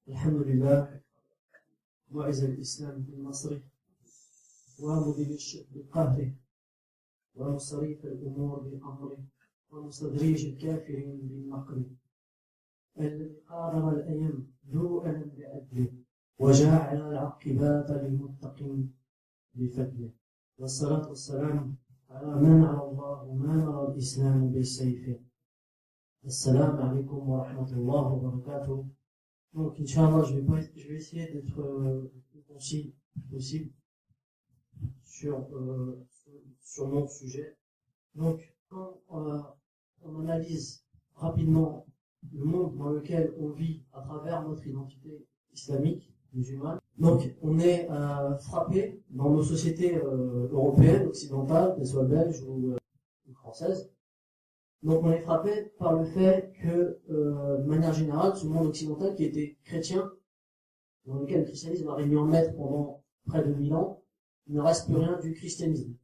الحمد لله معز الإسلام بالنصر ومذل الشرك بقهره ومصريف الأمور بأمره ومستدرج الكافرين بالنقر الذي قارن الأيام ذو ألم بعدله وجعل العقبات للمتقين بفضله والصلاة والسلام على من على الله ما نرى الإسلام بالسيف. Assalamu alaikum wa rahmatullahi wa barakatuh. Donc, Inch'Allah, je vais essayer d'être le plus concis possible sur mon sujet. Donc, quand on analyse rapidement le monde dans lequel on vit à travers notre identité islamique, musulmane, donc on est frappé dans nos sociétés européennes, occidentales, qu'elles soient belges ou françaises. Donc on est frappé par le fait que, de manière générale, ce monde occidental qui était chrétien, dans lequel le christianisme a régné en maître pendant près de 1000 ans, il ne reste plus rien du christianisme.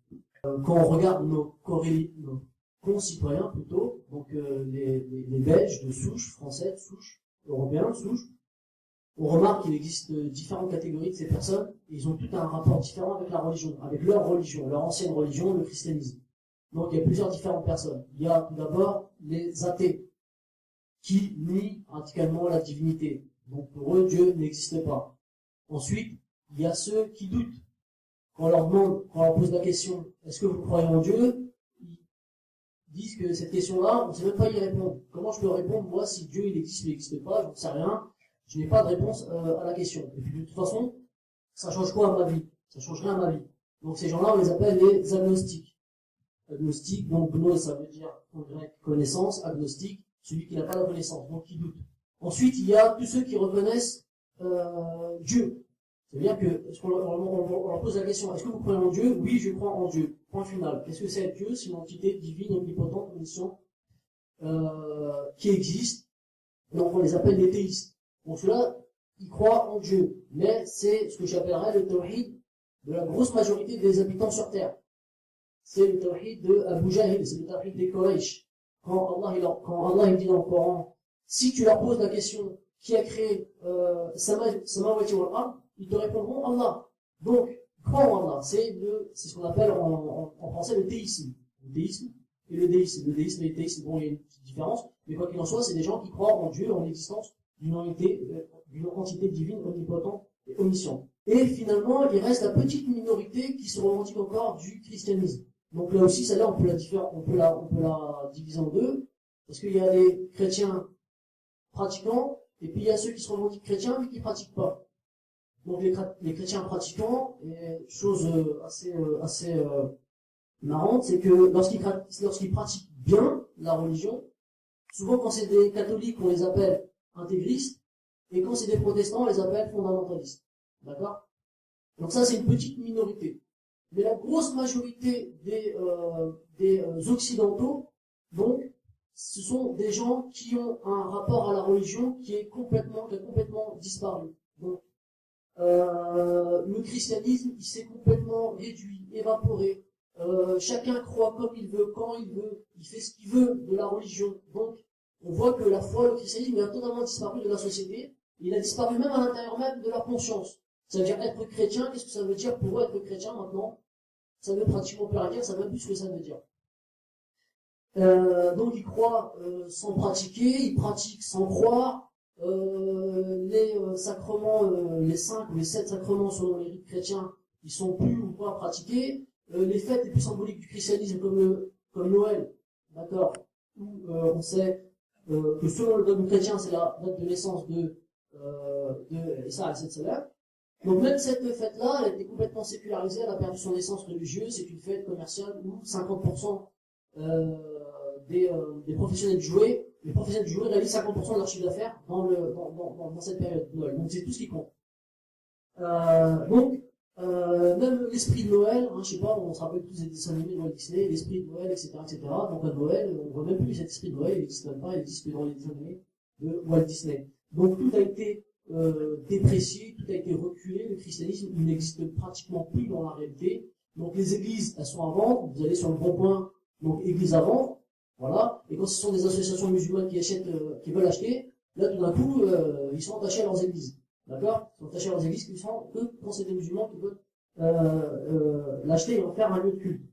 Quand on regarde nos concitoyens plutôt, donc les Belges de souche, Français de souche, Européens de souche, on remarque qu'il existe différentes catégories de ces personnes, et ils ont tout un rapport différent avec la religion, avec leur religion, leur ancienne religion, le christianisme. Donc il y a plusieurs différentes personnes. Il y a tout d'abord les athées, qui nient radicalement la divinité. Donc pour eux, Dieu n'existe pas. Ensuite, il y a ceux qui doutent. Quand on leur pose la question, est-ce que vous croyez en Dieu? Ils disent que cette question-là, on ne sait même pas y répondre. Comment je peux répondre, moi, si Dieu il existe ou il n'existe pas? Je ne sais rien. Je n'ai pas de réponse à la question. Et puis de toute façon, ça change quoi à ma vie? Ça change rien à ma vie. Donc ces gens-là, on les appelle les agnostiques. Agnostique, donc gnos, ça veut dire en grec connaissance, agnostique, celui qui n'a pas la connaissance, donc qui doute. Ensuite, il y a tous ceux qui reconnaissent Dieu. C'est-à-dire que, on leur pose la question, est-ce que vous croyez en Dieu? Oui, je crois en Dieu. Point final. Qu'est-ce que c'est Dieu? C'est une entité divine, omnipotente, omnisciente, qui existe. Donc on les appelle les théistes. Donc ceux-là, ils croient en Dieu. Mais c'est ce que j'appellerais le tawhid de la grosse majorité des habitants sur Terre. C'est le tawhid de Abu Jahil, c'est le tawhid des Quraysh. Quand Allah il dit dans le Coran, si tu leur poses la question, qui a créé Samawati wal Ard, ils te répondront Allah. Donc, crois en Allah. C'est ce qu'on appelle en français le théisme. Le théisme et le déisme. Le déisme et le théisme, bon, il y a une petite différence, mais quoi qu'il en soit, c'est des gens qui croient en Dieu, en l'existence d'une entité divine, omnipotente et omnisciente. Et finalement, il reste la petite minorité qui se revendique encore du christianisme. Donc là aussi, celle-là, on peut la diviser en deux, parce qu'il y a les chrétiens pratiquants, et puis il y a ceux qui se revendiquent chrétiens, mais qui pratiquent pas. Donc les chrétiens pratiquants, et chose assez marrante, c'est que lorsqu'ils pratiquent bien la religion, souvent quand c'est des catholiques, on les appelle intégristes, et quand c'est des protestants, on les appelle fondamentalistes. D'accord? Donc ça, c'est une petite minorité. Mais la grosse majorité des occidentaux, donc, ce sont des gens qui ont un rapport à la religion qui a complètement disparu. Donc, le christianisme, il s'est complètement réduit, évaporé. Chacun croit comme il veut, quand il veut, il fait ce qu'il veut de la religion. Donc, on voit que la foi, le christianisme, il a totalement disparu de la société. Il a disparu même à l'intérieur même de leur conscience. Ça veut dire être chrétien, qu'est-ce que ça veut dire pour eux être chrétien maintenant? Ça veut pratiquement plus rien dire, ça veut même plus ce que ça veut dire. Donc ils croient sans pratiquer, ils pratiquent sans croire. Les sacrements, les 5 ou les 7 sacrements selon les rites chrétiens, ils sont plus ou pas pratiqués. Les fêtes les plus symboliques du christianisme comme Noël, d'accord, où on sait que selon le dogme chrétien, c'est la date de naissance de Isa al-Salam. Donc même cette fête-là, elle a été complètement sécularisée, elle a perdu son essence religieuse, c'est une fête commerciale où 50% des professionnels du jouet, les professionnels du jouet réalisent 50% de leur chiffre d'affaires dans cette période de Noël. Donc c'est tout ce qui compte. Même l'esprit de Noël, je sais pas, on se rappelle tous des dessins animés de Walt Disney, l'esprit de Noël, etc., etc. Donc à Noël, on voit même plus cet esprit de Noël, il n'existe même pas, il existe que dans les dessins animés de Walt Disney. Donc tout a été déprécié, tout a été reculé, le christianisme il n'existe pratiquement plus dans la réalité. Donc les églises, elles sont à vendre, vous allez sur le Bon Coin, donc église à vendre, voilà, et quand ce sont des associations musulmanes qui veulent acheter, là tout d'un coup, ils sont attachés à leurs églises. D'accord? Ils sont attachés à leurs églises qui sont que quand c'est des musulmans qui veulent l'acheter et en faire un lieu de culte.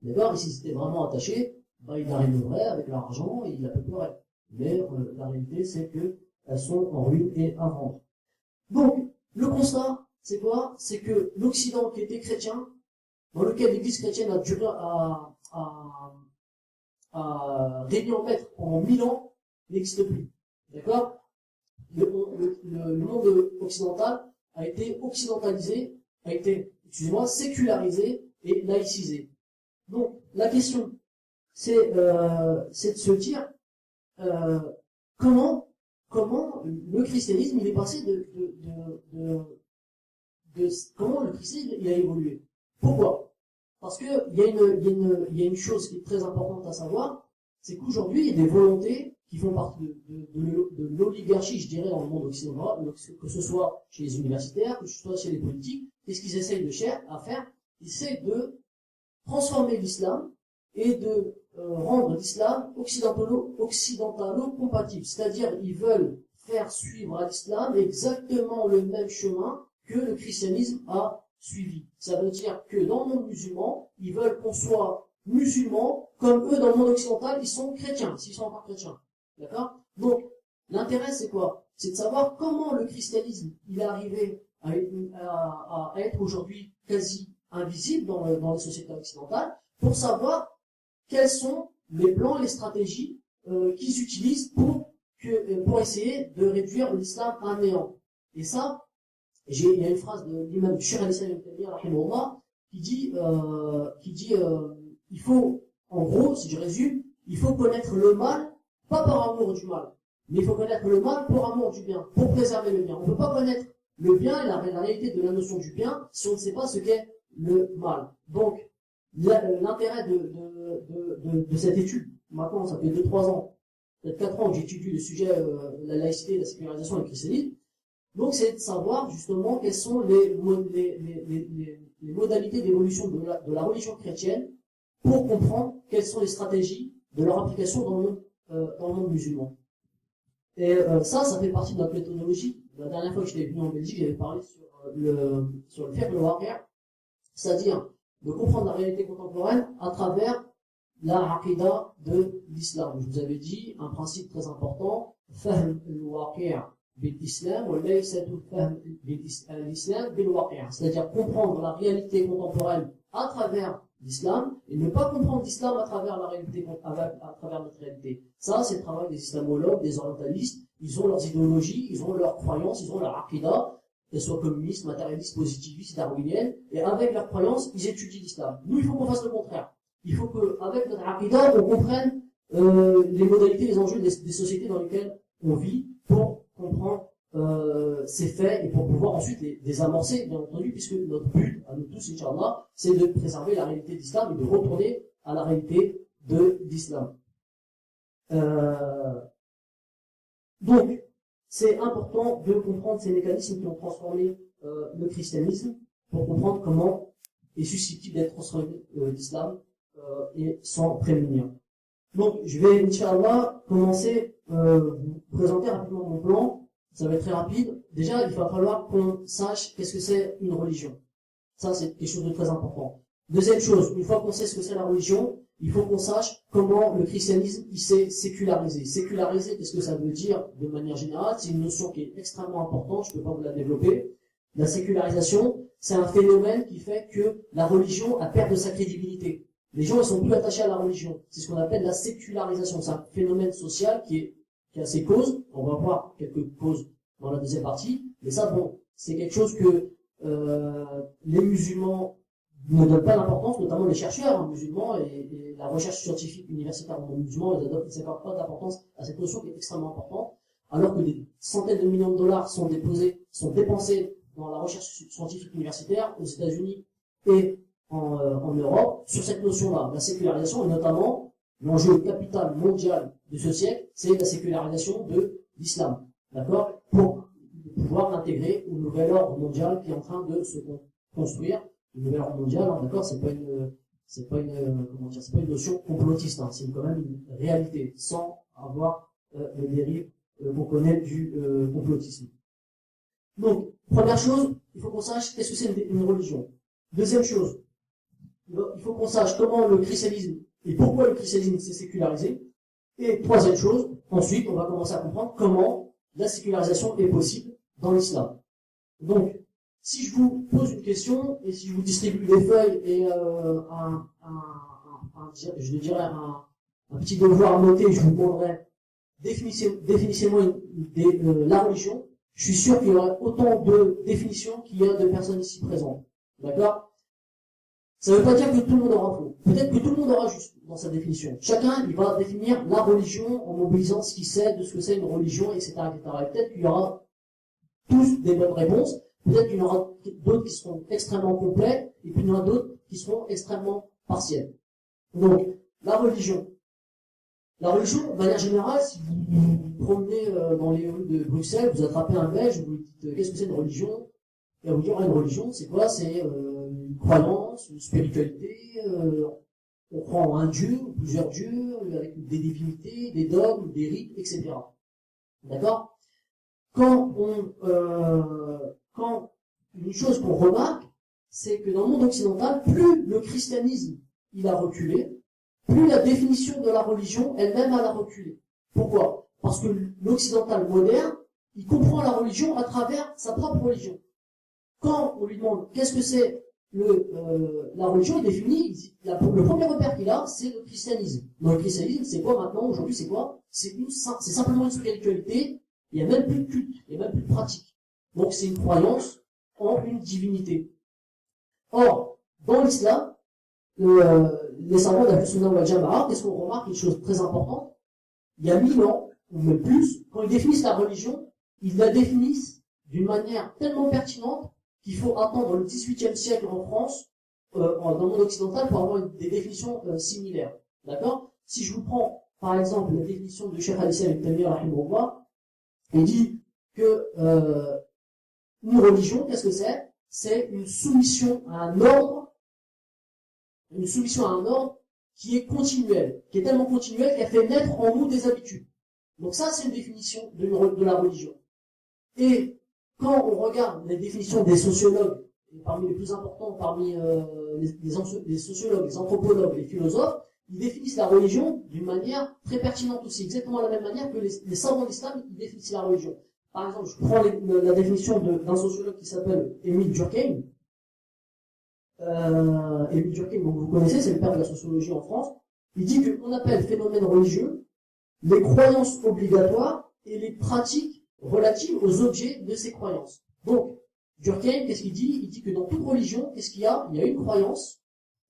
D'accord? Et s'ils étaient vraiment attachés, bah, ils arriveraient avec leur argent et ils la peupleraient. Mais la réalité, c'est que elles sont en ruine et à vendre. Donc, le constat, c'est quoi? C'est que l'Occident qui était chrétien, dans lequel l'Église chrétienne a duré à régner en maître pendant 1000 ans, n'existe plus. D'accord? Le monde occidental a été occidentalisé, a été, excusez-moi, sécularisé et laïcisé. Donc, la question, c'est de se dire comment le christianisme il est passé comment le christianisme il a évolué. Pourquoi? Parce que il y a une chose qui est très importante à savoir, c'est qu'aujourd'hui il y a des volontés qui font partie de l'oligarchie, je dirais, dans le monde occidental, que ce soit chez les universitaires, que ce soit chez les politiques. Qu'est-ce qu'ils essayent de faire? Ils essayent de transformer l'islam et de rendre l'islam occidentalo-compatible. C'est-à-dire, ils veulent faire suivre à l'islam exactement le même chemin que le christianisme a suivi. Ça veut dire que dans le monde musulman, ils veulent qu'on soit musulmans, comme eux dans le monde occidental, ils sont chrétiens, s'ils sont encore chrétiens. D'accord? Donc, l'intérêt c'est quoi? C'est de savoir comment le christianisme, il est arrivé à être aujourd'hui quasi invisible dans les sociétés occidentales, pour savoir quels sont les plans et les stratégies qu'ils utilisent pour essayer de réduire l'islam à néant. Et ça, il y a une phrase de l'imam Cheikh al-Islam ibn Taymiyyah rahimahullah qui dit il faut, en gros, si je résume, il faut connaître le mal, pas par amour du mal, mais il faut connaître le mal pour amour du bien, pour préserver le bien. On ne peut pas connaître le bien et la réalité de la notion du bien si on ne sait pas ce qu'est le mal. Donc, l'intérêt de cette étude, maintenant ça fait 2-3 ans, peut-être 4 ans que j'étudie le sujet la laïcité, la sécularisation et le christianisme. Donc c'est de savoir justement quelles sont les modalités d'évolution de la religion chrétienne pour comprendre quelles sont les stratégies de leur application dans le monde musulman. Et ça fait partie de notre méthodologie. La dernière fois que j'étais venu en Belgique, j'avais parlé sur le fiqh al-waqi', c'est-à-dire de comprendre la réalité contemporaine à travers la aqida de l'islam. Je vous avais dit un principe très important, fahm al-waqi' bil-islam wa laysa fahm bil-islam bil-waqi', c'est-à-dire comprendre la réalité contemporaine à travers l'islam et ne pas comprendre l'islam à travers la réalité, à travers notre réalité. Ça, c'est le travail des islamologues, des orientalistes. Ils ont leurs idéologies, ils ont leurs croyances, ils ont leur aqida, qu'elles soient communistes, matérialistes, positivistes, darwiniennes, et avec leurs croyances, ils étudient l'islam. Nous, il faut qu'on fasse le contraire. Il faut qu'avec notre aqida, on comprenne les modalités, les enjeux des sociétés dans lesquelles on vit pour comprendre ces faits et pour pouvoir ensuite les amorcer, bien entendu, puisque notre but, à nous tous, Inch'Allah, c'est de préserver la réalité de l'islam et de retourner à la réalité de l'islam. Donc, c'est important de comprendre ces mécanismes qui ont transformé le christianisme pour comprendre comment est susceptible d'être transformé l'islam et s'en prémunir. Donc, je vais, Inch'Allah, commencer vous présenter rapidement mon plan. Ça va être très rapide. Déjà, il va falloir qu'on sache qu'est-ce que c'est une religion. Ça, c'est quelque chose de très important. Deuxième chose, une fois qu'on sait ce que c'est la religion, il faut qu'on sache comment le christianisme il s'est sécularisé. Sécularisé, qu'est-ce que ça veut dire de manière générale? C'est une notion qui est extrêmement importante, je ne peux pas vous la développer. La sécularisation, c'est un phénomène qui fait que la religion a perdu de sa crédibilité. Les gens, ils sont plus attachés à la religion. C'est ce qu'on appelle la sécularisation. C'est un phénomène social qui a ses causes. On va voir quelques causes dans la deuxième partie. Mais ça, bon, c'est quelque chose que les musulmans ne donnent pas d'importance, notamment les chercheurs musulmans et la recherche scientifique universitaire dans le monde musulman, ils n'accordent pas d'importance à cette notion qui est extrêmement importante, alors que des centaines de millions de dollars sont dépensés dans la recherche scientifique universitaire aux États-Unis et en Europe sur cette notion-là, la sécularisation, et notamment l'enjeu capital mondial de ce siècle, c'est la sécularisation de l'islam, d'accord, pour pouvoir l'intégrer au nouvel ordre mondial qui est en train de se construire. Le nouvel ordre mondial, hein, d'accord, c'est pas une notion complotiste, hein, c'est quand même une réalité, sans avoir les dérives qu'on connaît du complotisme. Donc, première chose, il faut qu'on sache qu'est-ce que c'est une religion. Deuxième chose, il faut qu'on sache comment le christianisme et pourquoi le christianisme s'est sécularisé. Et troisième chose, ensuite, on va commencer à comprendre comment la sécularisation est possible dans l'islam. Donc, si je vous pose une question et si je vous distribue des feuilles et je dirais un petit devoir à noter, je vous demanderai définissez-moi la religion. Je suis sûr qu'il y aura autant de définitions qu'il y a de personnes ici présentes. D'accord? Ça ne veut pas dire que tout le monde aura faux. Peut-être que tout le monde aura juste dans sa définition. Chacun, il va définir la religion en mobilisant ce qu'il sait de ce que c'est une religion, etc., etc. Et peut-être qu'il y aura tous des bonnes réponses. Peut-être qu'il y en aura d'autres qui seront extrêmement complets, et puis il y en a d'autres qui seront extrêmement partiels. Donc, la religion. La religion, de manière générale, si vous vous promenez dans les rues de Bruxelles, vous attrapez un Belge, vous lui dites qu'est-ce que c'est une religion? Et vous dire une religion, c'est quoi? C'est une croyance, une spiritualité, on croit en un dieu, ou plusieurs dieux, avec des divinités, des dogmes, des rites, etc. D'accord? Quand une chose qu'on remarque, c'est que dans le monde occidental, plus le christianisme il a reculé, plus la définition de la religion elle-même elle a reculé. Pourquoi? Parce que l'occidental moderne, il comprend la religion à travers sa propre religion. Quand on lui demande qu'est-ce que c'est la religion, il définit, le premier repère qu'il a, c'est le christianisme. Donc le christianisme, c'est quoi maintenant? Aujourd'hui, c'est quoi? C'est simplement une spiritualité, il n'y a même plus de culte, il n'y a même plus de pratique. Donc c'est une croyance en une divinité. Or, dans l'islam, les savants d'Ahl Sunnah wal Jama'a, qu'est-ce qu'on remarque? Une chose très importante, il y a 1000 ans, ou même plus, quand ils définissent la religion, ils la définissent d'une manière tellement pertinente qu'il faut attendre le XVIIIe siècle en France, dans le monde occidental, pour avoir des définitions similaires. D'accord? Si je vous prends, par exemple, la définition de Cheikh al-Islam ibn Taymiyyah rahimahullah, il dit que une religion, qu'est-ce que c'est? C'est une soumission à un ordre qui est continuel, qui est tellement continuel qu'elle fait naître en nous des habitudes. Donc ça, c'est une définition de la religion. Et quand on regarde les définitions des sociologues, et parmi les plus importants, parmi les sociologues, les anthropologues, les philosophes, ils définissent la religion d'une manière très pertinente aussi, exactement de la même manière que les savants d'islam ils définissent la religion. Par exemple, je prends la définition d'un sociologue qui s'appelle Émile Durkheim. Émile Durkheim, donc vous connaissez, c'est le père de la sociologie en France. Il dit qu'on appelle phénomène religieux les croyances obligatoires et les pratiques relatives aux objets de ces croyances. Donc, Durkheim, qu'est-ce qu'il dit? Il dit que dans toute religion, qu'est-ce qu'il y a? Il y a une croyance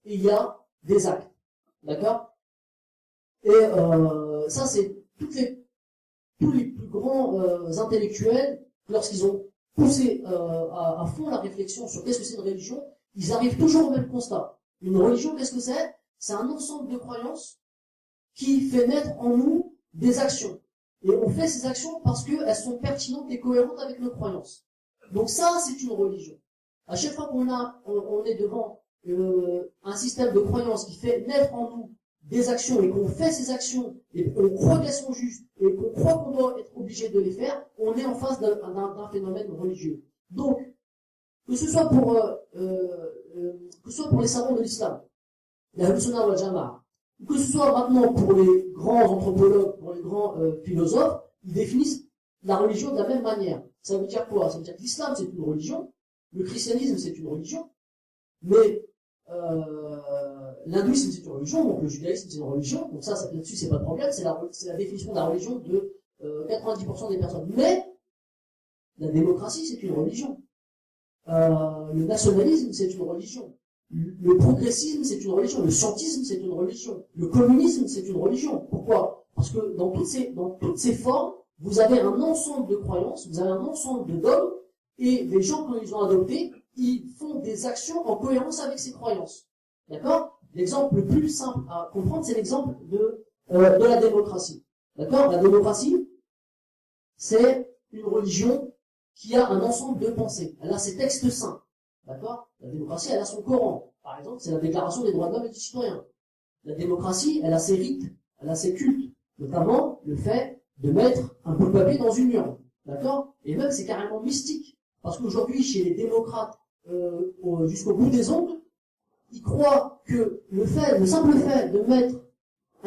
et il y a des actes. D'accord? Et ça, c'est tous les plus grands intellectuels, lorsqu'ils ont poussé à fond la réflexion sur qu'est-ce que c'est une religion, ils arrivent toujours au même constat. Une religion, qu'est-ce que c'est? C'est un ensemble de croyances qui fait naître en nous des actions. Et on fait ces actions parce qu'elles sont pertinentes et cohérentes avec nos croyances. Donc ça, c'est une religion. À chaque fois on est devant un système de croyances qui fait naître en nous des actions et qu'on fait ces actions et qu'on croit qu'elles sont justes et qu'on croit qu'on doit être obligé de les faire, on est en face d'un phénomène religieux. Donc, que ce soit pour les savants de l'islam, la Ahl Sunnah wal Jama'a, que ce soit maintenant pour les grands anthropologues, pour les grands philosophes, ils définissent la religion de la même manière. Ça veut dire quoi? Ça veut dire que l'islam c'est une religion, le christianisme c'est une religion, mais l'hindouisme c'est une religion, donc le judaïsme c'est une religion, donc ça là-dessus c'est pas de problème, c'est la définition de la religion de 90% des personnes. Mais la démocratie c'est une religion. Le nationalisme c'est une religion. Le progressisme c'est une religion. Le scientisme c'est une religion. Le communisme c'est une religion. Pourquoi? Parce que dans toutes ces formes, vous avez un ensemble de croyances, vous avez un ensemble de dogmes, et les gens quand ils ont adopté, ils font des actions en cohérence avec ces croyances. D'accord? L'exemple le plus simple à comprendre, c'est l'exemple de la démocratie. D'accord? La démocratie, c'est une religion qui a un ensemble de pensées. Elle a ses textes saints. D'accord? La démocratie, elle a son Coran. Par exemple, c'est la déclaration des droits de l'homme et du citoyen. La démocratie, elle a ses rites, elle a ses cultes. Notamment, le fait de mettre un bout de papier dans une urne. D'accord? Et même, c'est carrément mystique. Parce qu'aujourd'hui, chez les démocrates, jusqu'au bout des ongles, ils croient que le simple fait de mettre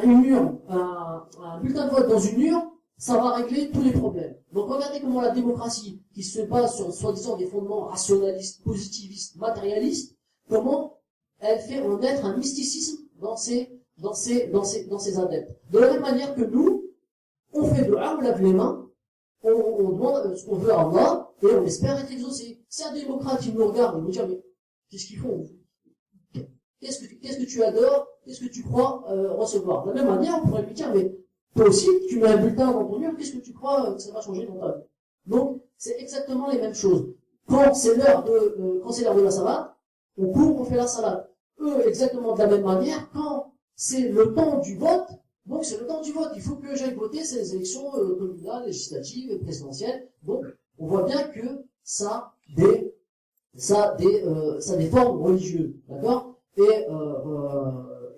une urne, un bulletin de vote dans une urne, ça va régler tous les problèmes. Donc regardez comment la démocratie, qui se base sur soi-disant des fondements rationalistes, positivistes, matérialistes, comment elle fait en être un mysticisme dans ses adeptes. De la même manière que nous, on fait dua, on lave les mains, on demande ce qu'on veut à Allah, et on espère être exaucé. Si un démocrate, il nous regarde, il nous dit, mais qu'est-ce qu'ils font? Qu'est-ce que tu adores? Qu'est-ce que tu crois recevoir? De la même manière, on pourrait lui dire, mais toi aussi, tu mets un bulletin dans ton urne, qu'est-ce que tu crois que ça va changer dans ta vie? Donc, c'est exactement les mêmes choses. Quand c'est l'heure de la salade, on court, on fait la salade. Eux, exactement de la même manière, quand c'est le temps du vote, donc c'est le temps du vote, il faut que j'aille voter, c'est les élections communales, législatives, présidentielles. Donc, on voit bien que ça a des formes religieuses, d'accord?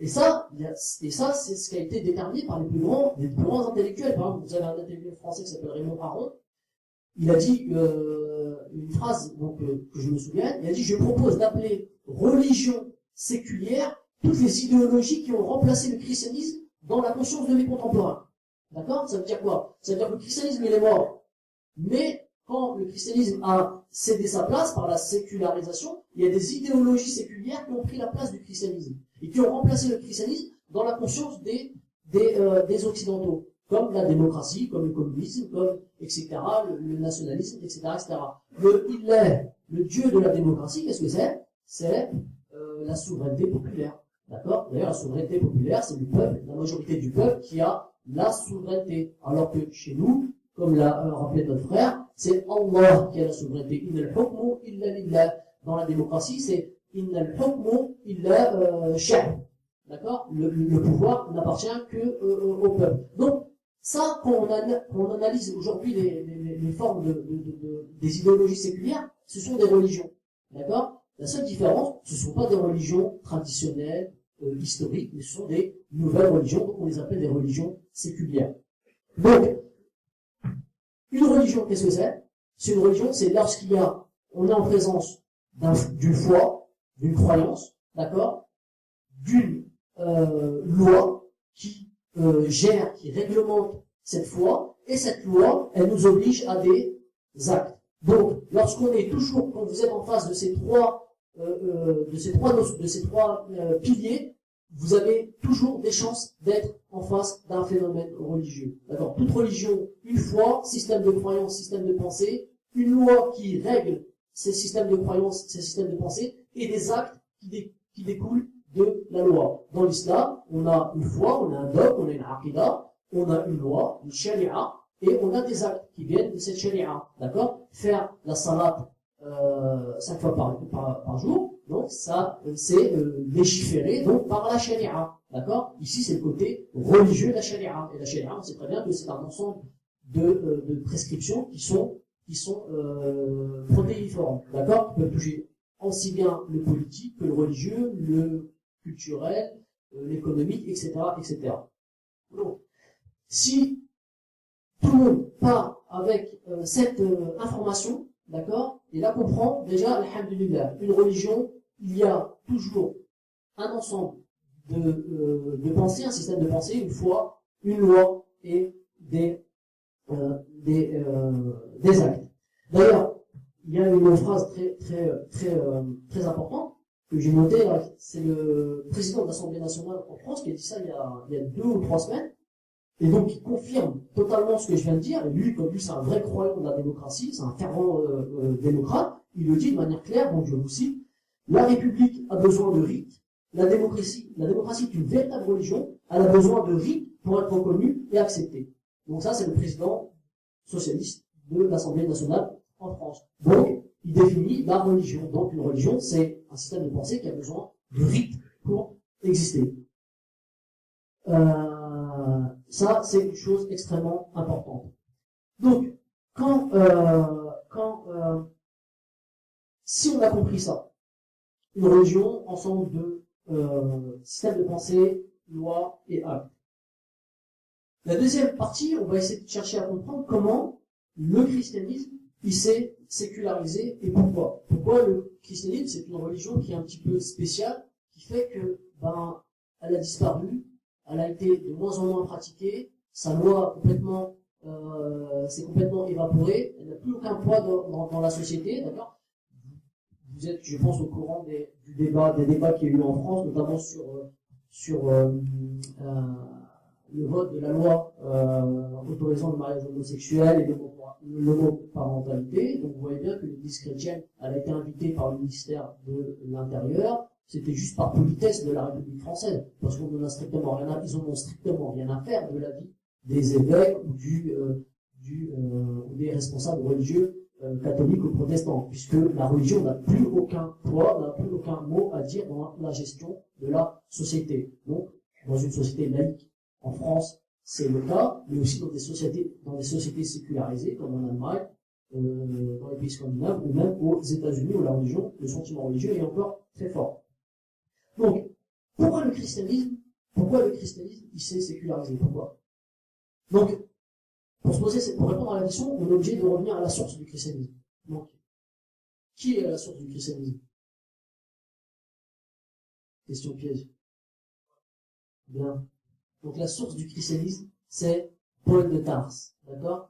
Et ça, c'est ce qui a été déterminé par les plus grands intellectuels. Par exemple, vous avez un intellectuel français qui s'appelle Raymond Aron. Il a dit une phrase que je me souviens. Il a dit: je propose d'appeler religion séculière toutes les idéologies qui ont remplacé le christianisme dans la conscience de mes contemporains. D'accord? Ça veut dire quoi? Ça veut dire que le christianisme, il est mort. Mais quand le christianisme a cédé sa place par la sécularisation, il y a des idéologies séculières qui ont pris la place du christianisme et qui ont remplacé le christianisme dans la conscience des occidentaux, comme la démocratie, comme le communisme, comme etc., le nationalisme, etc., etc. Le dieu de la démocratie, qu'est-ce que c'est? C'est la souveraineté populaire. D'accord? D'ailleurs, la souveraineté populaire, c'est le peuple, la majorité du peuple qui a la souveraineté. Alors que chez nous, comme l'a rappelé notre frère, c'est Allah qui a la souveraineté. Innal hukmu illa lillah. Dans la démocratie, c'est Innal hukmu illa sha'b. D'accord? Le pouvoir n'appartient que au peuple. Donc, ça, quand on analyse aujourd'hui les formes des idéologies séculières, ce sont des religions. D'accord? La seule différence, ce ne sont pas des religions traditionnelles, historiques, mais ce sont des nouvelles religions, donc on les appelle des religions séculières. Donc, une religion, qu'est-ce que c'est? C'est une religion, c'est on est en présence d'une foi, d'une croyance, d'accord? D'une loi qui gère, qui réglemente cette foi, et cette loi, elle nous oblige à des actes. Donc, quand vous êtes en face de ces trois piliers, vous avez toujours des chances d'être en face d'un phénomène religieux. D'accord? Toute religion, une foi, système de croyance, système de pensée, une loi qui règle ces systèmes de croyance, ces systèmes de pensée, et des actes qui découlent de la loi. Dans l'islam, on a une foi, on a un dogme, on a une aqidah, on a une loi, une sharia, et on a des actes qui viennent de cette sharia. D'accord? Faire la salat 5 fois par jour, donc ça c'est légiféré donc par la sharia. D'accord? Ici c'est le côté religieux de la sharia. Et la sharia, on sait très bien que c'est un ensemble de prescriptions qui sont protéiformes. D'accord? Qui peuvent toucher aussi bien le politique que le religieux, le culturel, l'économique, etc., etc. Donc, si tout le monde part avec cette information, d'accord? Et là, comprend déjà, alhamdulillah, une religion, il y a toujours un ensemble de pensées, un système de pensée, une foi, une loi et des actes. D'ailleurs, il y a une phrase très importante que j'ai notée, c'est le président de l'Assemblée nationale en France qui a dit ça il y a 2 ou 3 semaines. Et donc, il confirme totalement ce que je viens de dire. Et lui, comme lui, c'est un vrai croyant de la démocratie, c'est un fervent démocrate. Il le dit de manière claire, donc je vous cite: la République a besoin de rites. La démocratie est une véritable religion. Elle a besoin de rites pour être reconnue et acceptée. Donc ça, c'est le président socialiste de l'Assemblée nationale en France. Donc, il définit la religion. Donc, une religion, c'est un système de pensée qui a besoin de rites pour exister. Ça, c'est une chose extrêmement importante. Donc, si on a compris ça, une religion, ensemble de systèmes de pensée, lois et actes. La deuxième partie, on va essayer de chercher à comprendre comment le christianisme, il s'est sécularisé et pourquoi. Pourquoi le christianisme, c'est une religion qui est un petit peu spéciale, qui fait que, elle a disparu, elle a été de moins en moins pratiquée, sa loi s'est complètement évaporée, elle n'a plus aucun poids dans la société, d'accord? Vous êtes, je pense, au courant des débats qu'il y a eu en France, notamment sur le vote de la loi autorisant le mariage homosexuel et l'homoparentalité. Donc vous voyez bien que l'Église chrétienne, elle a été invitée par le ministère de l'Intérieur. C'était juste par politesse de la République française, parce qu'on en a strictement rien à, ils en ont strictement rien à faire de la vie des évêques ou des responsables religieux catholiques ou protestants, puisque la religion n'a plus aucun poids, n'a plus aucun mot à dire dans la gestion de la société. Donc, dans une société laïque, en France, c'est le cas, mais aussi dans des sociétés sécularisées, comme en Allemagne, dans les pays scandinaves, ou même aux États-Unis, où la religion, le sentiment religieux est encore très fort. Donc, pourquoi le christianisme, il s'est sécularisé? Pourquoi? Donc, pour répondre à la question, on est obligé de revenir à la source du christianisme. Donc, qui est la source du christianisme? Question piège. Bien. Donc, la source du christianisme, c'est Paul de Tarse. D'accord?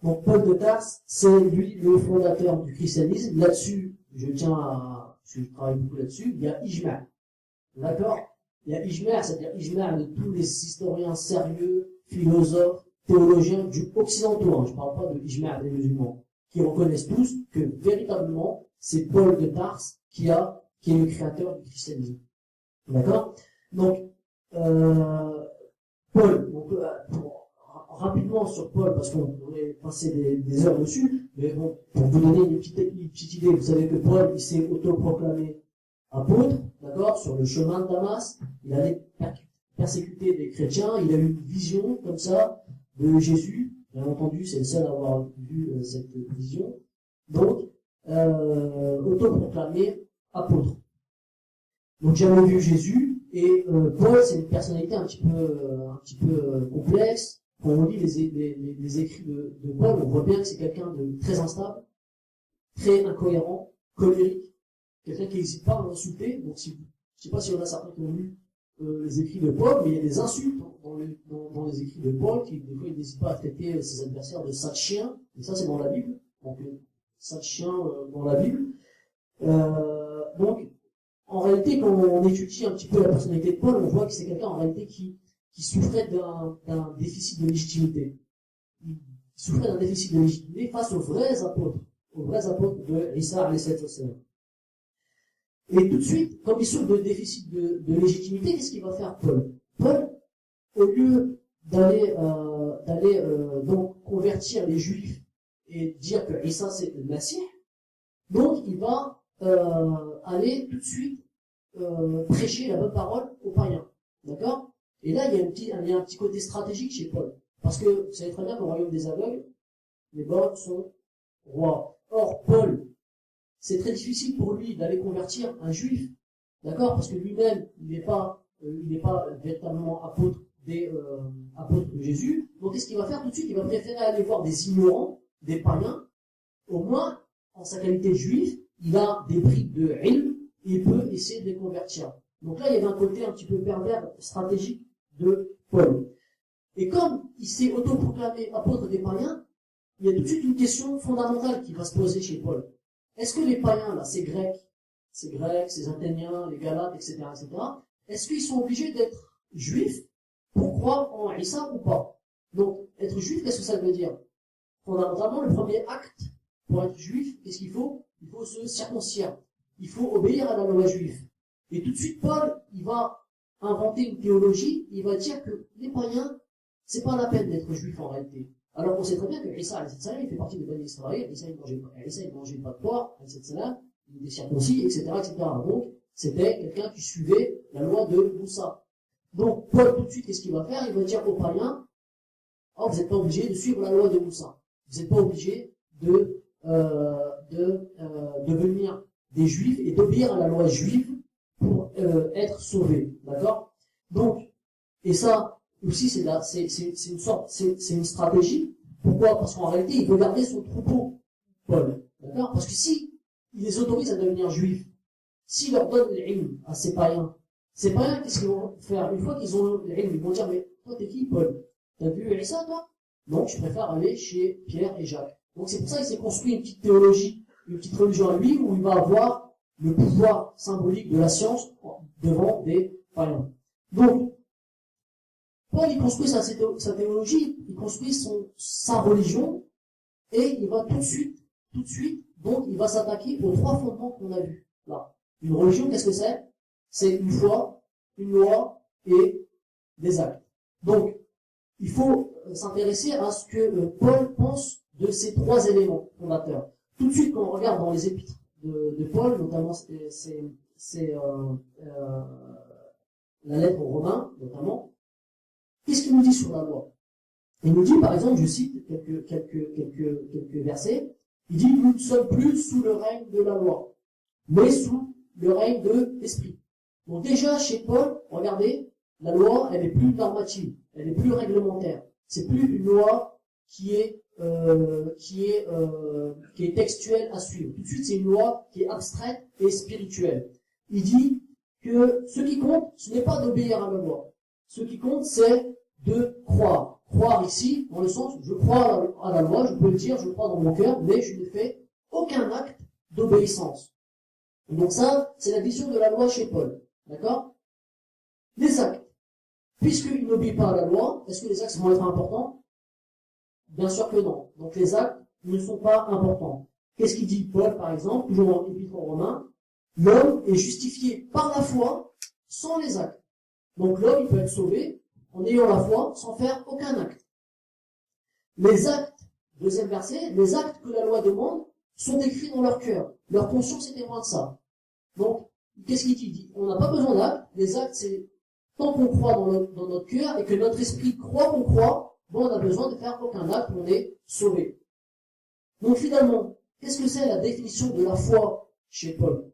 Donc, Paul de Tarse, c'est lui le fondateur du christianisme. Là-dessus, parce que je travaille beaucoup là-dessus, il y a Ijma'. D'accord? Il y a Ijma', c'est-à-dire Ijma' de tous les historiens sérieux, philosophes, théologiens du occidentaux, je ne parle pas de Ijma' des musulmans, qui reconnaissent tous que véritablement, c'est Paul de Tarse qui est le créateur du christianisme. D'accord? Donc, Paul, rapidement sur Paul, parce qu'on pourrait passer des heures dessus, mais bon, pour vous donner une petite idée, vous savez que Paul, il s'est autoproclamé apôtre, d'accord, sur le chemin de Damas, il allait persécuter des chrétiens, il a eu une vision comme ça de Jésus, bien entendu, c'est le seul à avoir vu cette vision, donc, autoproclamé apôtre. Donc j'avais vu Jésus, et Paul, c'est une personnalité un petit peu complexe. Quand on lit les écrits de Paul, on voit bien que c'est quelqu'un de très instable, très incohérent, colérique, quelqu'un qui n'hésite pas à insulter. Donc, je ne sais pas s'il y en a certains qui ont lu les écrits de Paul, mais il y a des insultes dans les écrits de Paul, qui des fois il n'hésite pas à traiter ses adversaires de sale chien, et ça c'est dans la Bible. Donc, sale chien dans la Bible. Donc, en réalité, quand on étudie un petit peu la personnalité de Paul, on voit que c'est quelqu'un en réalité qui souffrait d'un déficit de légitimité. Il souffrait d'un déficit de légitimité face aux vrais apôtres de Isa alayhi salam. Et tout de suite, comme il souffre de déficit de légitimité, qu'est-ce qu'il va faire Paul? Paul, au lieu d'aller donc convertir les Juifs et dire que Isa c'est le Messie, donc il va aller tout de suite prêcher la bonne parole aux païens. D'accord? Et là, il y a un petit côté stratégique chez Paul. Parce que vous savez très bien qu'au royaume des aveugles, les bords sont rois. Or, Paul, c'est très difficile pour lui d'aller convertir un juif. D'accord? Parce que lui-même, il n'est pas véritablement apôtre de Jésus. Donc, qu'est-ce qu'il va faire tout de suite? Il va préférer aller voir des ignorants, des païens. Au moins, en sa qualité de juif, il a des briques de ilm, et il peut essayer de les convertir. Donc là, il y avait un côté un petit peu pervers, stratégique de Paul. Et comme il s'est autoproclamé apôtre des païens, il y a tout de suite une question fondamentale qui va se poser chez Paul. Est-ce que les païens, là, ces Grecs, ces Athéniens, les Galates, etc., est-ce qu'ils sont obligés d'être juifs pour croire en Isa ou pas? Donc, être juif, qu'est-ce que ça veut dire? Fondamentalement, le premier acte pour être juif, qu'est-ce qu'il faut? Il faut se circoncire. Il faut obéir à la loi juive. Et tout de suite, Paul, il va inventer une théologie, il va dire que les païens, c'est pas la peine d'être juif en réalité. Alors qu'on sait très bien que Isa, il fait partie de Bani Israël, Isa, il mangeait pas de porc, il était circoncis, etc., etc. Donc, c'était quelqu'un qui suivait la loi de Moussa. Donc, Paul, tout de suite, qu'est-ce qu'il va faire? Il va dire aux païens, oh, vous n'êtes pas obligés de suivre la loi de Moussa. Vous n'êtes pas obligés de devenir des juifs et d'obéir à la loi juive pour être sauvés. D'accord? Donc, et ça, aussi c'est une sorte, c'est une stratégie. Pourquoi? Parce qu'en réalité, il veut garder son troupeau, Paul. D'accord? Parce que si il les autorise à devenir juifs, s'il leur donne l'ilm à ces païens, qu'est-ce qu'ils vont faire? Une fois qu'ils ont l'ilm, ils vont dire, mais toi, t'es qui, Paul? T'as vu Issa, toi? Non, je préfère aller chez Pierre et Jacques. Donc c'est pour ça qu'il s'est construit une petite théologie, une petite religion à lui, où il va avoir le pouvoir symbolique de la science devant des païens. Donc, Paul, il construit sa théologie, il construit sa religion, et il va tout de suite, donc il va s'attaquer aux trois fondements qu'on a vus là. Une religion, qu'est-ce que c'est? C'est une foi, une loi et des actes. Donc, il faut s'intéresser à ce que Paul pense de ces trois éléments fondateurs. Tout de suite, quand on regarde dans les épîtres de Paul, notamment la lettre aux Romains, notamment, qu'est-ce qu'il nous dit sur la loi? Il nous dit, par exemple, je cite quelques versets, il dit, nous ne sommes plus sous le règne de la loi, mais sous le règne de l'esprit. Donc déjà, chez Paul, regardez, la loi, elle est plus normative, elle est plus réglementaire. C'est plus une loi qui est textuelle à suivre. Tout de suite, c'est une loi qui est abstraite et spirituelle. Il dit que ce qui compte, ce n'est pas d'obéir à la loi. Ce qui compte, c'est de croire. Croire ici, dans le sens, je crois à la loi, je peux le dire, je crois dans mon cœur, mais je ne fais aucun acte d'obéissance. Donc ça, c'est la vision de la loi chez Paul. D'accord? Les actes. Puisqu'il n'obéit pas à la loi, est-ce que les actes vont être importants? Bien sûr que non. Donc les actes ne sont pas importants. Qu'est-ce qu'il dit Paul, par exemple, toujours dans l'Épître aux Romains? L'homme est justifié par la foi sans les actes. Donc l'homme, il peut être sauvé en ayant la foi sans faire aucun acte. Les actes, deuxième verset, les actes que la loi demande sont écrits dans leur cœur. Leur conscience est témoin de ça. Donc, qu'est-ce qu'il dit? On n'a pas besoin d'actes. Les actes, c'est tant qu'on croit dans notre cœur et que notre esprit croit qu'on croit, bon, on a besoin de faire aucun acte, on est sauvé. Donc finalement, qu'est-ce que c'est la définition de la foi chez Paul?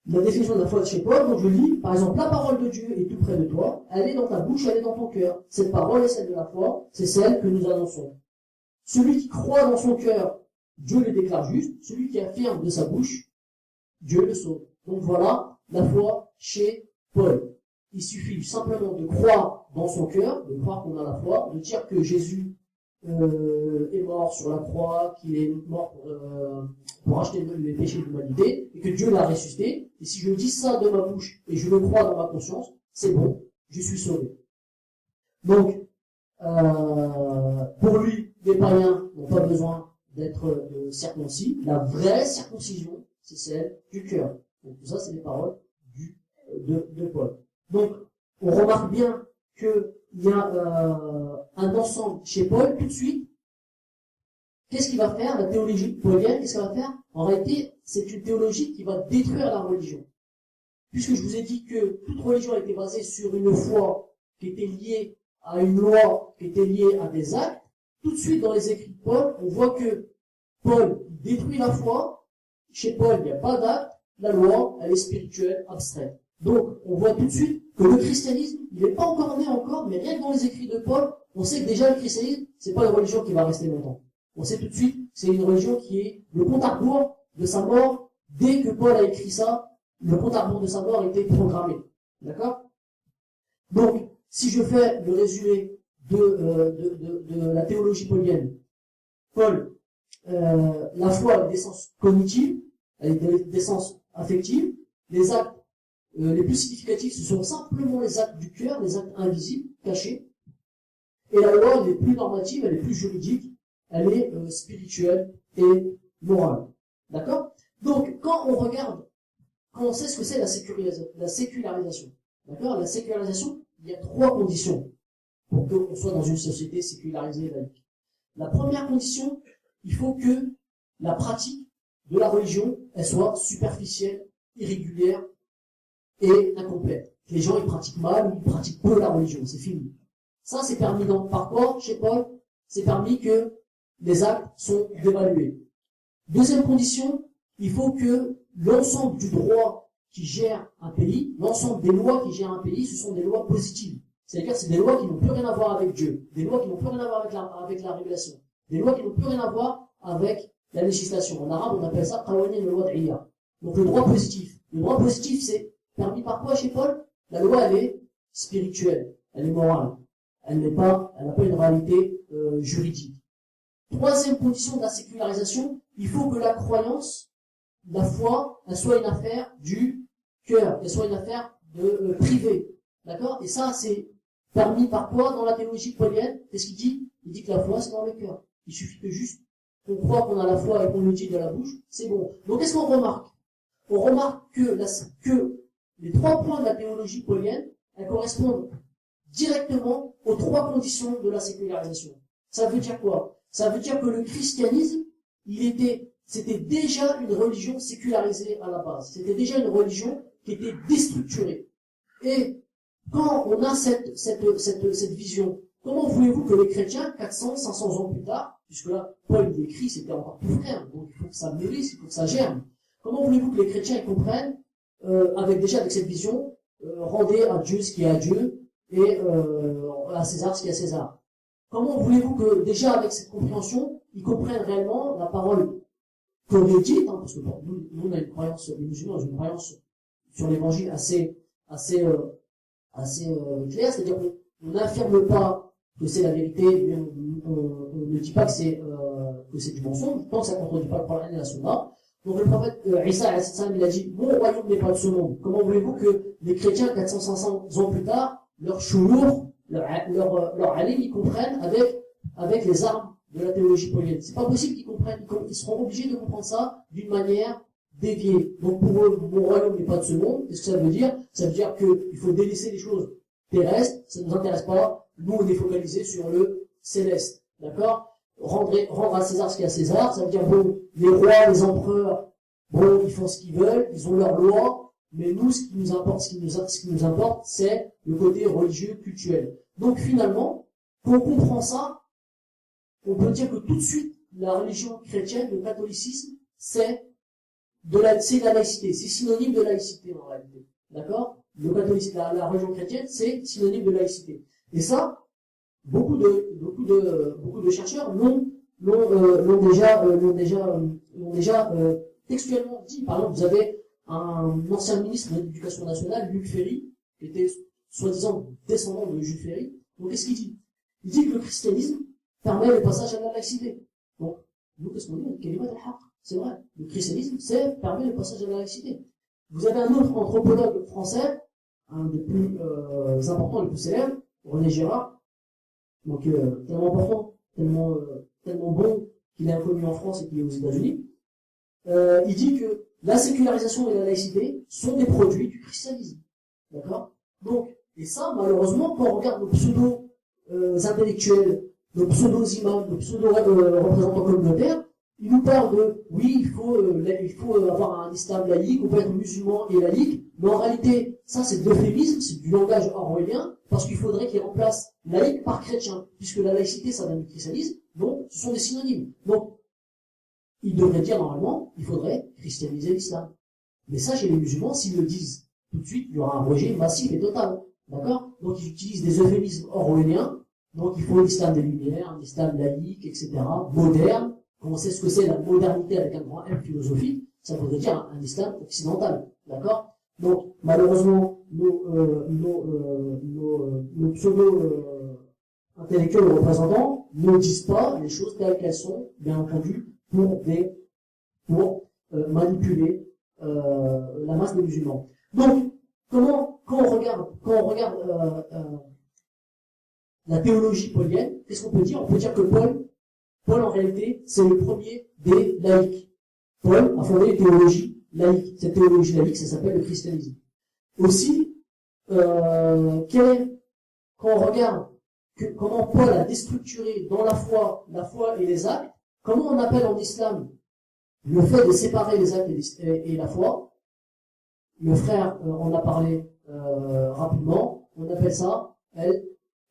La définition de la foi chez Paul, donc je lis, par exemple, la parole de Dieu est tout près de toi, elle est dans ta bouche, elle est dans ton cœur. Cette parole est celle de la foi, c'est celle que nous annonçons. Celui qui croit dans son cœur, Dieu le déclare juste. Celui qui affirme de sa bouche, Dieu le sauve. Donc voilà la foi chez Paul. Il suffit simplement de croire dans son cœur, de croire qu'on a la foi, de dire que Jésus est mort sur la croix, qu'il est mort pour racheter les péchés de l'humanité, et que Dieu l'a ressuscité. Et si je dis ça de ma bouche et je le crois dans ma conscience, c'est bon, je suis sauvé. Donc, pour lui, les païens n'ont pas besoin d'être circoncis. La vraie circoncision, c'est celle du cœur. Donc tout ça, c'est les paroles de Paul. Donc, on remarque bien qu'il y a un ensemble chez Paul, tout de suite. Qu'est-ce qu'il va faire, la théologie paulienne? Qu'est-ce qu'elle va faire? En réalité, c'est une théologie qui va détruire la religion. Puisque je vous ai dit que toute religion était basée sur une foi qui était liée à une loi, qui était liée à des actes, tout de suite dans les écrits de Paul, on voit que Paul détruit la foi. Chez Paul, il n'y a pas d'acte. La loi, elle est spirituelle, abstraite. Donc, on voit tout de suite que le christianisme, il n'est pas encore né encore, mais rien que dans les écrits de Paul, on sait que déjà le christianisme, c'est pas une religion qui va rester longtemps. On sait tout de suite que c'est une religion qui est le compte à rebours de sa mort. Dès que Paul a écrit ça, le compte à rebours de sa mort était programmé. D'accord? Donc, si je fais le résumé de la théologie paulienne, Paul, la foi a des sens cognitifs, elle a des sens affectifs, les actes les plus significatifs, ce sont simplement les actes du cœur, les actes invisibles, cachés. Et la loi, elle est plus normative, elle est plus juridique, elle est spirituelle et morale. D'accord? Donc, quand on sait ce que c'est la sécularisation. D'accord? La sécularisation, il y a trois conditions pour qu'on soit dans une société sécularisée et laïque. La première condition, il faut que la pratique de la religion, elle soit superficielle, irrégulière et incomplète. Les gens, ils pratiquent mal ou ils pratiquent peu la religion, c'est fini. Ça, c'est permis par quoi, chez Paul? C'est permis que les actes sont dévalués. Deuxième condition, il faut que l'ensemble du droit qui gère un pays, l'ensemble des lois qui gèrent un pays, ce sont des lois positives. C'est-à-dire que c'est des lois qui n'ont plus rien à voir avec Dieu, des lois qui n'ont plus rien à voir avec la révélation, des lois qui n'ont plus rien à voir avec la législation. En arabe, on appelle ça qawanin al-wad'iyya. Donc le droit positif. Le droit positif, c'est permis par quoi chez Paul? La loi, elle est spirituelle, elle est morale. Elle n'a pas une réalité juridique. Troisième condition de la sécularisation, il faut que la croyance, la foi, elle soit une affaire du cœur, qu'elle soit une affaire de privée. D'accord? Et ça, c'est permis par quoi dans la théologie paulienne? Qu'est-ce qu'il dit? Il dit que la foi, c'est dans le cœur. Il suffit que juste qu'on croit qu'on a la foi et qu'on le dit de la bouche, c'est bon. Donc qu'est-ce qu'on remarque? On remarque que les 3 points de la théologie paulienne, elles correspondent directement aux 3 conditions de la sécularisation. Ça veut dire quoi? Ça veut dire que le christianisme, c'était déjà une religion sécularisée à la base. C'était déjà une religion qui était déstructurée. Et quand on a cette vision, comment voulez-vous que les chrétiens, 400, 500 ans plus tard, puisque là, Paul il écrit, c'était encore plus frais, donc il faut que ça mûrisse, il faut que ça germe. Comment voulez-vous que les chrétiens comprennent, avec cette vision, rendez à Dieu ce qui est à Dieu, et à César ce qui est à César? Comment voulez-vous que, déjà avec cette compréhension, ils comprennent réellement la parole qu'on est dite, parce que bon, nous on a une croyance, les musulmans ont une croyance sur l'évangile assez claire, c'est-à-dire qu'on n'affirme pas que c'est la vérité, mais on ne dit pas que c'est du mensonge, tant que ça ne contredit pas le Coran et la Sunna. Donc le prophète Isa il a dit, mon royaume n'est pas de ce monde. Comment voulez-vous que les chrétiens, 400-500 ans plus tard, leur choulour, leur alim, ils comprennent avec les armes de la théologie paulienne? C'est pas possible qu'ils comprennent, ils seront obligés de comprendre ça d'une manière déviée. Donc pour eux, mon royaume n'est pas de ce monde. Qu'est-ce que ça veut dire? Ça veut dire qu'il faut délaisser les choses terrestres, ça ne nous intéresse pas. Nous, on est focalisé sur le céleste. D'accord? Rendre à César ce qu'il y a à César, ça veut dire, bon, les rois, les empereurs, bon, ils font ce qu'ils veulent, ils ont leurs lois, mais nous, ce qui nous importe, c'est le côté religieux, cultuel. Donc finalement, quand on comprend ça, on peut dire que tout de suite, la religion chrétienne, le catholicisme, c'est la laïcité. C'est synonyme de laïcité, en réalité. D'accord? Le catholicisme, la religion chrétienne, c'est synonyme de laïcité. Et ça, beaucoup de chercheurs l'ont déjà textuellement dit. Par exemple, vous avez un ancien ministre de l'Éducation nationale, Luc Ferry, qui était soi-disant descendant de Jules Ferry. Donc qu'est-ce qu'il dit? Il dit que le christianisme permet le passage à la laïcité. Donc, nous, qu'est-ce qu'on dit? Kalimat al-haq. C'est vrai. Le christianisme, permet le passage à la laïcité. Vous avez un autre anthropologue français, un des plus importants, les plus célèbres, René Girard, donc tellement important, tellement bon qu'il est inconnu en France et qu'il est aux États-Unis. Il dit que la sécularisation et la laïcité sont des produits du christianisme. D'accord? Donc, et ça, malheureusement, quand on regarde nos pseudo-intellectuels, nos pseudo-imams, nos pseudo-représentants communautaires, ils nous parlent de, oui, il faut avoir un islam laïque, on peut être musulman et laïque, mais en réalité, ça c'est de l'euphémisme, c'est du langage orwellien, parce qu'il faudrait qu'ils remplacent laïque par chrétien, puisque la laïcité, ça vient du christianisme, donc ce sont des synonymes. Donc, ils devraient dire normalement, il faudrait christianiser l'islam. Mais ça, chez les musulmans, s'ils le disent tout de suite, il y aura un rejet massif et total. D'accord? Donc ils utilisent des euphémismes orwelliens, donc il faut l'islam des Lumières, un islam laïque, etc., moderne. Quand on sait ce que c'est la modernité avec un grand M philosophique, ça voudrait dire un islam occidental. D'accord? Donc, malheureusement, nos pseudo-intellectuels ou représentants ne disent pas les choses telles qu'elles sont, bien entendu, pour manipuler la masse des musulmans. Donc, quand on regarde la théologie paulienne, qu'est-ce qu'on peut dire? On peut dire que Paul, en réalité, c'est le premier des laïcs. Paul a fondé une théologie laïque. Cette théologie laïque, ça s'appelle le christianisme. Aussi, quand on regarde comment Paul a déstructuré dans la foi et les actes, comment on appelle en islam le fait de séparer les actes et la foi? Le frère en a parlé rapidement, on appelle ça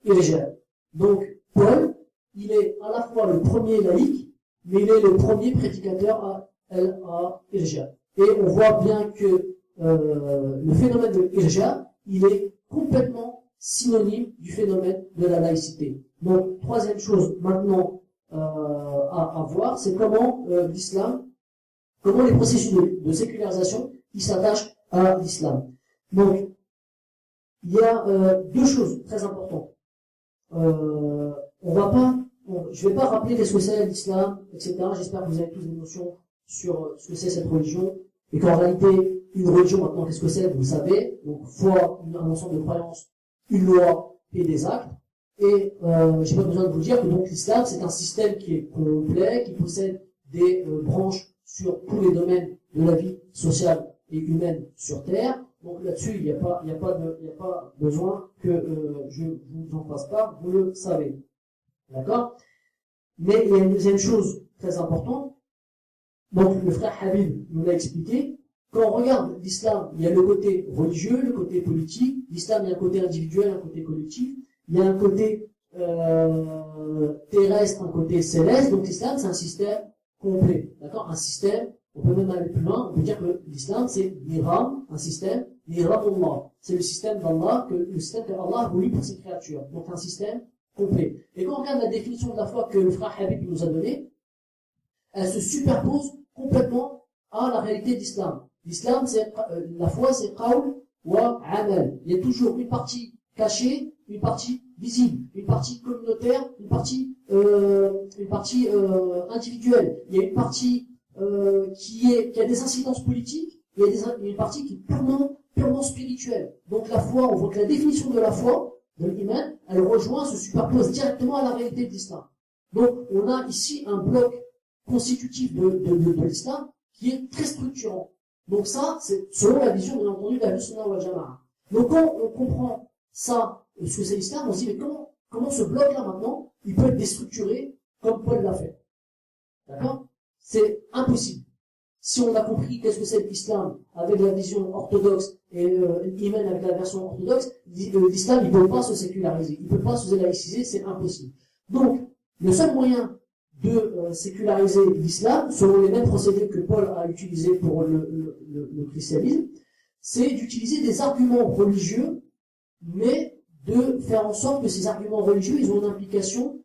l'irja. Donc, Paul, il est à la fois le premier laïque, mais il est le premier prédicateur à l'irja. Et on voit bien que le phénomène de l'irja, il est complètement synonyme du phénomène de la laïcité. Donc, troisième chose maintenant à voir, c'est comment l'islam, comment les processus de sécularisation qui s'attachent à l'islam. Donc, il y a deux choses très importantes. Je vais pas rappeler qu'est-ce que c'est l'islam, etc. J'espère que vous avez tous des notions sur ce que c'est cette religion, et qu'en réalité, une religion, maintenant, qu'est-ce que c'est, vous le savez. Donc, foi, un ensemble de croyances, une loi et des actes. Et j'ai pas besoin de vous dire que donc l'islam, c'est un système qui est complet, qui possède des branches sur tous les domaines de la vie sociale et humaine sur Terre. Donc là-dessus, il n'y a pas besoin que je vous en fasse part, vous le savez. D'accord? Mais il y a une deuxième chose très importante. Donc le frère Habib nous l'a expliqué. Quand on regarde l'islam, il y a le côté religieux, le côté politique. L'islam, il y a un côté individuel, un côté collectif. Il y a un côté terrestre, un côté céleste. Donc l'islam, c'est un système complet. D'accord? Un système, on peut même aller plus loin, on peut dire que l'islam, c'est Niram, un système, Niram Allah. C'est le système d'Allah, le système que Allah a voulu pour ses créatures. Donc un système complet. Et quand on regarde la définition de la foi que le frère Habib nous a donnée, elle se superpose complètement à la réalité d'islam. L'islam, c'est la foi, c'est qawl wa amal. Il y a toujours une partie cachée, une partie visible, une partie communautaire, une partie individuelle. Il y a une partie qui a des incidences politiques, il y a une partie qui est purement spirituelle. Donc la foi, on voit que la définition de la foi, de l'iman, elle rejoint, se superpose directement à la réalité de l'islam. Donc on a ici un bloc constitutif de l'islam qui est très structurant. Donc ça, c'est selon la vision, bien entendu, de la Sunnah wal Jama'a. Donc quand on comprend ça, ce que c'est l'islam, on se dit, mais comment ce bloc-là maintenant, il peut être déstructuré comme Paul l'a fait. D'accord? C'est impossible. Si on a compris qu'est-ce que c'est l'islam avec la vision orthodoxe et l'iman avec la version orthodoxe, l'islam, il ne peut pas se séculariser, il ne peut pas se laïciser, c'est impossible. Donc, le seul moyen de séculariser l'islam, selon les mêmes procédés que Paul a utilisés pour le christianisme, c'est d'utiliser des arguments religieux, mais de faire en sorte que ces arguments religieux, ils ont une implication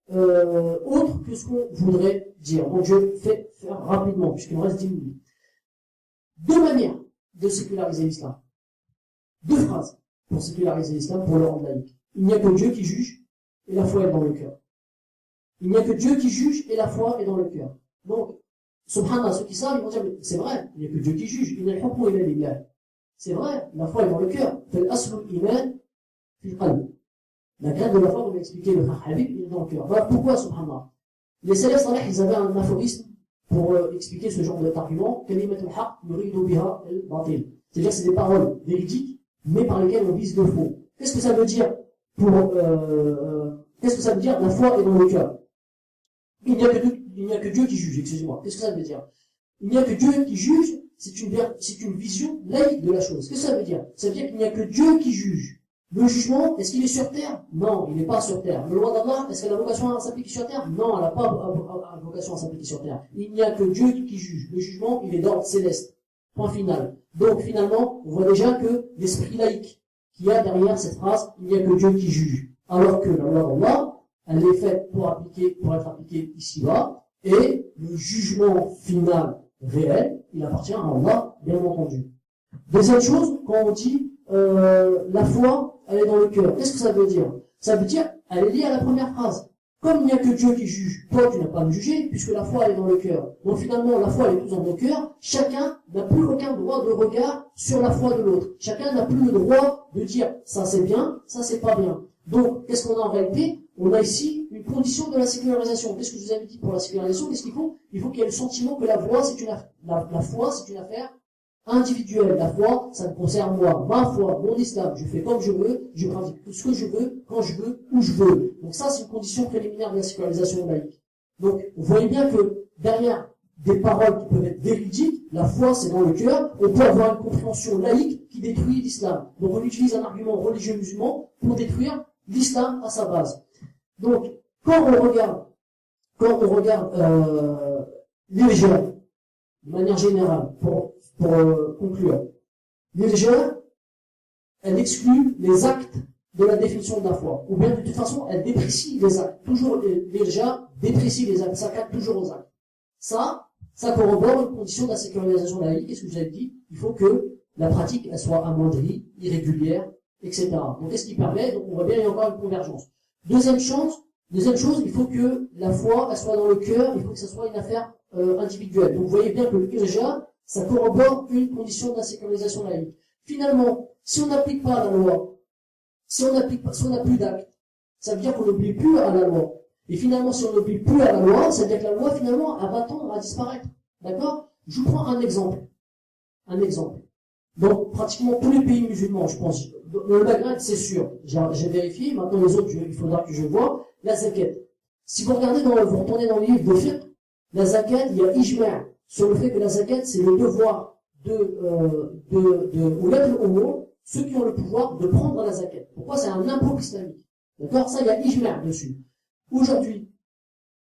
autre que ce qu'on voudrait dire. Donc je vais faire rapidement, puisqu'il me reste 10 minutes. Deux manières de séculariser l'islam. Deux phrases pour séculariser l'islam, pour le rendre laïque. Il n'y a que Dieu qui juge, et la foi est dans le cœur. Il n'y a que Dieu qui juge, et la foi est dans le cœur. Donc, subhanallah, ceux qui savent, ils vont dire, mais c'est vrai, il n'y a que Dieu qui juge. Il n'y a pas illa lillah. C'est vrai, la foi est dans le cœur. La graine de la foi, on l'a expliqué le frère Habib, il est dans le cœur. Voilà pourquoi, subhanallah. Les salafs salih, ils avaient un aphorisme pour expliquer ce genre d'argument. Kalimatul haq yuridu biha al-batil. C'est-à-dire que c'est des paroles véridiques, mais par lesquelles on vise le faux. Qu'est-ce que ça veut dire qu'est-ce que ça veut dire? La foi est dans le cœur. Il n'y a que Dieu qui juge, excusez-moi. Qu'est-ce que ça veut dire? Il n'y a que Dieu qui juge, c'est une vision laïque de la chose. Qu'est-ce que ça veut dire? Ça veut dire qu'il n'y a que Dieu qui juge. Le jugement, est-ce qu'il est sur terre? Non, il n'est pas sur terre. Le loi d'Allah, est-ce qu'elle a vocation à s'appliquer sur terre? Non, elle n'a pas vocation à s'appliquer sur terre. Il n'y a que Dieu qui juge. Le jugement, il est d'ordre céleste. Point final. Donc finalement, on voit déjà que l'esprit laïque qu'il y a derrière cette phrase, il n'y a que Dieu qui juge. Alors que la loi d'Allah, elle est faite pour être appliquée ici-bas, et le jugement final réel, il appartient à Allah, bien entendu. Deuxième chose, quand on dit la foi, elle est dans le cœur. Qu'est-ce que ça veut dire? Ça veut dire, elle est liée à la première phrase. Comme il n'y a que Dieu qui juge, toi tu n'as pas à me juger, puisque la foi elle est dans le cœur. Donc finalement, la foi elle est tous dans nos cœurs. Chacun n'a plus aucun droit de regard sur la foi de l'autre. Chacun n'a plus le droit de dire ça c'est bien, ça c'est pas bien. Donc, qu'est-ce qu'on a en réalité? On a ici une condition de la sécularisation. Qu'est-ce que je vous avais dit pour la sécularisation? Qu'est-ce qu'il faut? Il faut qu'il y ait le sentiment que la foi c'est une affaire individuelle. La foi, ça me concerne moi, ma foi, mon islam. Je fais comme je veux, je pratique ce que je veux, quand je veux, où je veux. Donc ça, c'est une condition préliminaire de la sécularisation laïque. Donc, vous voyez bien que derrière des paroles qui peuvent être véridiques, la foi, c'est dans le cœur, on peut avoir une compréhension laïque qui détruit l'islam. Donc, on utilise un argument religieux musulman pour détruire l'islam à sa base. Donc, quand on regarde l'irja, de manière générale, pour conclure, l'irja, elle exclut les actes de la définition de la foi. Ou bien de toute façon, elle déprécie les actes. Toujours déjà déprécie les actes, ça cadre toujours aux actes. Ça corrobore une condition de la sécularisation laïque. Qu'est-ce que je vous avais dit? Il faut que la pratique elle soit amoindrie, irrégulière, etc. Donc qu'est-ce qui permet? Donc on voit bien il y a encore une convergence. Deuxième chose, il faut que la foi elle soit dans le cœur, il faut que ça soit une affaire individuelle. Donc vous voyez bien que le irja, ça corrobore une condition de la sécularisation laïque. Finalement, si on n'applique pas la loi, si on n'a plus d'actes, ça veut dire qu'on n'oblige plus à la loi. Et finalement, si on n'oblige plus à la loi, ça veut dire que la loi, finalement, elle va tendre à disparaître. D'accord? Je vous prends un exemple. Donc, pratiquement tous les pays musulmans, je pense, dans le Maghreb, c'est sûr. J'ai vérifié. Maintenant, les autres, il faudra que je vois. La zakat. Si vous regardez vous retournez dans le livre de fiqh, la zakat, il y a ijma' sur le fait que la zakat, c'est le devoir ou l'être ceux qui ont le pouvoir de prendre la zakat. Pourquoi? C'est un impôt islamique. D'accord? Ça, il y a ijma' dessus. Aujourd'hui,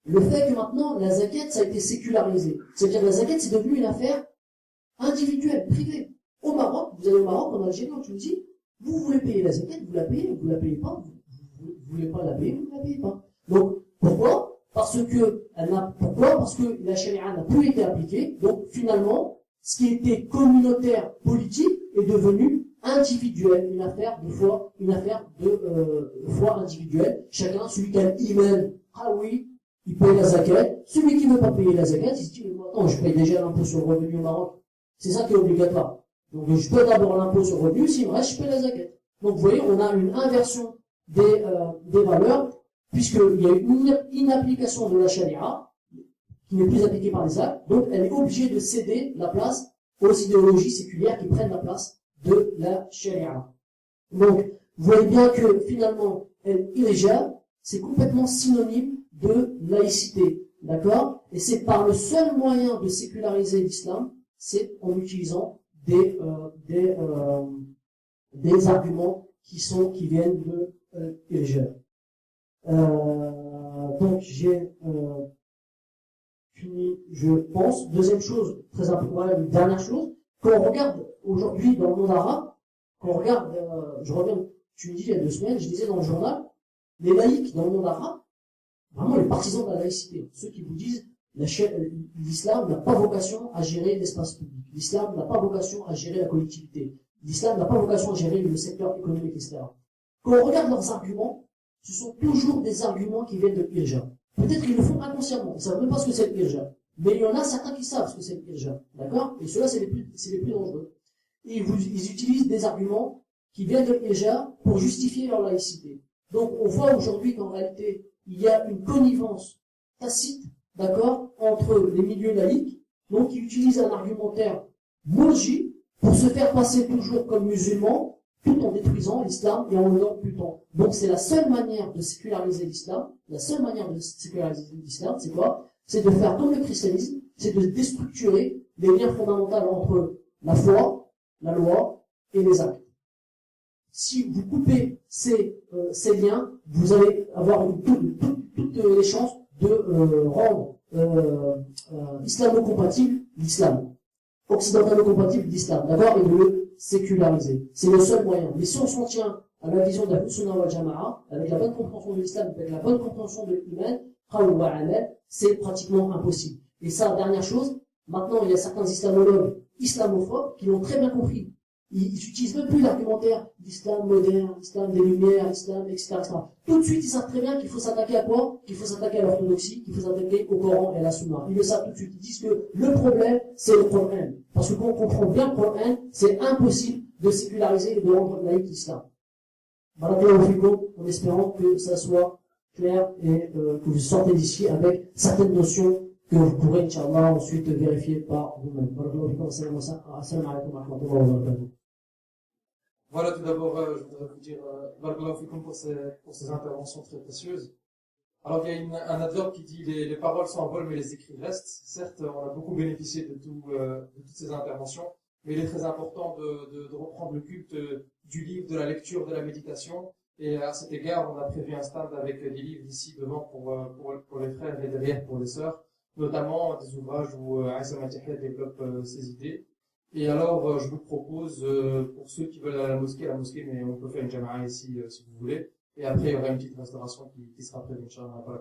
le fait que maintenant, la zakat, ça a été sécularisé. C'est-à-dire que la zakat, c'est devenu une affaire individuelle, privée. Au Maroc, vous allez au Maroc, en Algérie, en Tunisie, vous voulez payer la zakat, vous la payez pas, vous voulez pas la payer, vous la payez pas. Donc, pourquoi? Parce que la charia n'a plus été appliquée, donc finalement, ce qui était communautaire, politique, est devenu individuel, une affaire de foi individuelle. Chacun, celui qui a l'iman, ah oui, il paye la zakat. Celui qui ne veut pas payer la zakat, il se dit, attends, je paye déjà l'impôt sur le revenu au Maroc. C'est ça qui est obligatoire. Donc, je paye d'abord l'impôt sur le revenu, s'il me reste, je paye la zakat. Donc, vous voyez, on a une inversion des valeurs, puisqu'il y a une inapplication de la charia, qui n'est plus appliquée par les actes, donc elle est obligée de céder la place aux idéologies séculières qui prennent la place de la charia. Donc, vous voyez bien que finalement, l'irja, c'est complètement synonyme de laïcité. D'accord? Et c'est par le seul moyen de séculariser l'islam, c'est en utilisant des arguments qui viennent de l'irja. Donc, j'ai fini, je pense. Deuxième chose, très importante, une dernière chose, quand on regarde aujourd'hui dans le monde arabe, quand on regarde, je reviens, tu me dis il y a 2 semaines, je disais dans le journal, les laïcs dans le monde arabe, vraiment les partisans de la laïcité, ceux qui vous disent l'islam n'a pas vocation à gérer l'espace public, l'islam n'a pas vocation à gérer la collectivité, l'islam n'a pas vocation à gérer le secteur économique, etc. Quand on regarde leurs arguments, ce sont toujours des arguments qui viennent de l'irja. Peut-être qu'ils le font inconsciemment, ils ne savent même pas ce que c'est l'irja. Mais il y en a certains qui savent ce que c'est l'irja. D'accord? Et ceux-là, c'est les plus dangereux. Et ils utilisent des arguments qui viennent de l'irja pour justifier leur laïcité. Donc, on voit aujourd'hui qu'en réalité, il y a une connivence tacite, d'accord, entre les milieux laïcs, donc qui utilisent un argumentaire mourji pour se faire passer toujours comme musulmans, tout en détruisant l'islam et en le non-putant. Donc c'est la seule manière de séculariser l'islam, c'est quoi? C'est de faire comme le christianisme, c'est de déstructurer les liens fondamentaux entre la foi, la loi et les actes. Si vous coupez ces liens, vous allez avoir toutes les chances de rendre islamo-compatible l'islam, occidentalo-compatible l'islam, d'accord, et de le séculariser. C'est le seul moyen. Mais si on s'en tient à la vision de la Sunnah wal Jama'a, avec la bonne compréhension de l'islam, avec la bonne compréhension de l'iman, qawl wa amal, c'est pratiquement impossible. Et ça, dernière chose, maintenant il y a certains islamologues islamophobes qui l'ont très bien compris. Ils utilisent même plus l'argumentaire d'islam moderne, islam des lumières, islam, etc., etc. Tout de suite, ils savent très bien qu'il faut s'attaquer à quoi? Qu'il faut s'attaquer à l'orthodoxie, qu'il faut s'attaquer au Coran et à la Sunna. Ils le savent tout de suite. Ils disent que le problème, c'est le Coran. Parce que quand on comprend bien le Coran, c'est impossible de séculariser et de rendre laïque l'islam. Barakallahu fikum, en espérant que ça soit clair et que vous sortez d'ici avec certaines notions que vous pourrez, Inch'Allah, ensuite vérifier par vous-même. Barakallahu fikum, assalamu alaikum wa rahmatullahi wa barakatuh. Voilà, tout d'abord, je voudrais vous dire barakallahu fikum pour ces interventions très précieuses. Alors, il y a un adverbe qui dit les paroles s'envolent, mais les écrits restent. Certes, on a beaucoup bénéficié de toutes ces interventions, mais il est très important de reprendre le culte du livre, de la lecture, de la méditation. Et à cet égard, on a prévu un stand avec des livres ici devant pour les frères et derrière pour les sœurs, notamment des ouvrages où Aïssa Matihed développe ses idées. Et alors, je vous propose, pour ceux qui veulent aller à la mosquée, mais on peut faire une jama'a ici, si vous voulez. Et après, il y aura une petite restauration qui sera prévue, Inch'Allah, par la